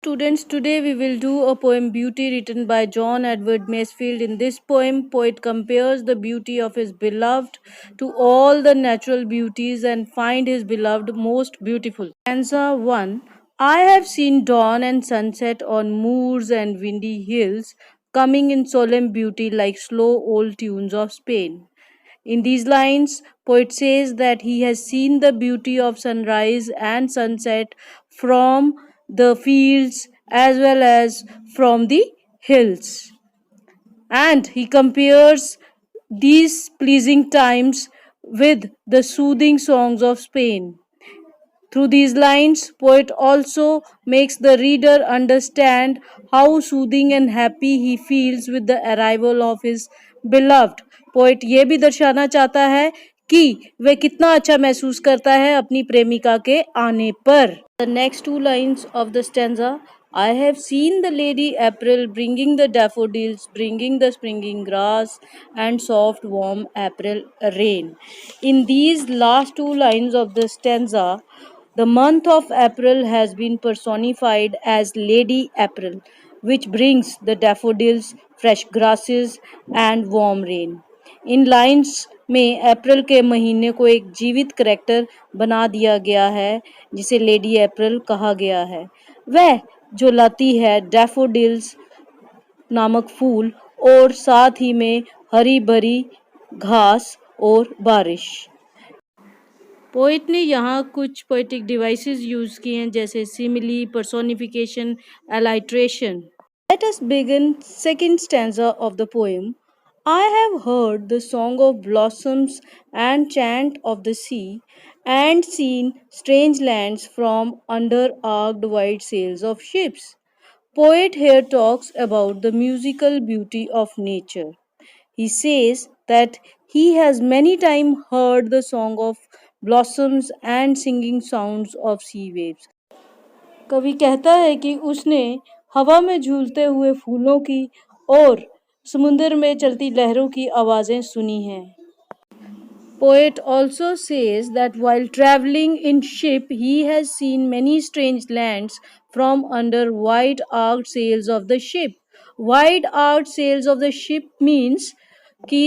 Students, today we will do a poem Beauty written by John Edward Masefield. In this poem, poet compares the beauty of his beloved to all the natural beauties and find his beloved most beautiful. Stanza 1. I have seen dawn and sunset on moors and windy hills, coming in solemn beauty like slow old tunes of Spain. In these lines, poet says that he has seen the beauty of sunrise and sunset from the fields as well as from the hills. And he compares these pleasing times with the soothing songs of Spain. Through these lines, poet also makes the reader understand how soothing and happy he feels with the arrival of his beloved. Poet ये भी दर्शाना चाहता है कि वह कितना अच्छा महसूस करता है अपनी प्रेमिका के आने पर. The next two lines of the stanza. I have seen the lady April bringing the daffodils, bringing the springing grass and soft warm April rain. In these last two lines of the stanza, the month of April has been personified as Lady April, which brings the daffodils, fresh grasses, and warm rain. In lines में अप्रैल के महीने को एक जीवित character बना दिया गया है जिसे लेडी अप्रैल कहा गया है. वह जो लाती है डैफोडिल्स नामक फूल और साथ ही में हरी भरी घास और बारिश. पोइट ने यहाँ कुछ पोइटिक डिवाइसेस यूज किए हैं जैसे simile, personification, alliteration. Let us begin second stanza of the poem. I have heard the song of blossoms and chant of the sea, and seen strange lands from under arched white sails of ships. Poet here talks about the musical beauty of nature. He says that he has many times heard the song of blossoms and singing sounds of sea waves. कवि कहता है कि उसने हवा में झूलते हुए फूलों की और समुद्र में चलती लहरों की आवाजें सुनी हैं. Poet also says that while traveling in ship he has seen many strange lands from under wide arched sails of the ship. Wide arched sails of the ship means कि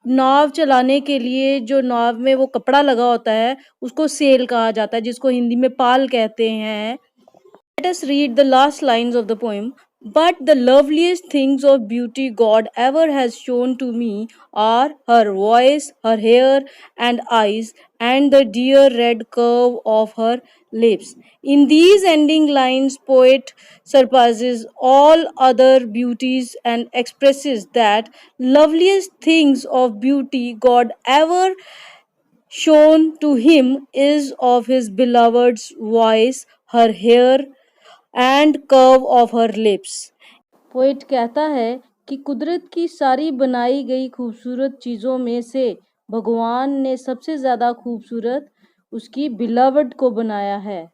नाव चलाने के लिए जो नाव में वो कपड़ा लगा होता है उसको सेल कहा जाता है जिसको हिंदी में पाल कहते हैं. Let us read the last lines of the poem. But the loveliest things of beauty God ever has shown to me are her voice, her hair and eyes, and the dear red curve of her lips. In these ending lines, poet surpasses all other beauties and expresses that loveliest things of beauty God ever shown to him is of his beloved's voice, her hair and curve of her lips. Poet कहता है कि कुदरत की सारी बनाई गई खूबसूरत चीज़ों में से भगवान ने सबसे ज़्यादा खूबसूरत उसकी बिलवड को बनाया है.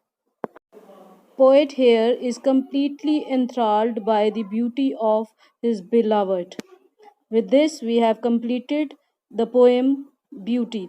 Poet here is completely enthralled by the beauty of his beloved. With this, we have completed the poem Beauty.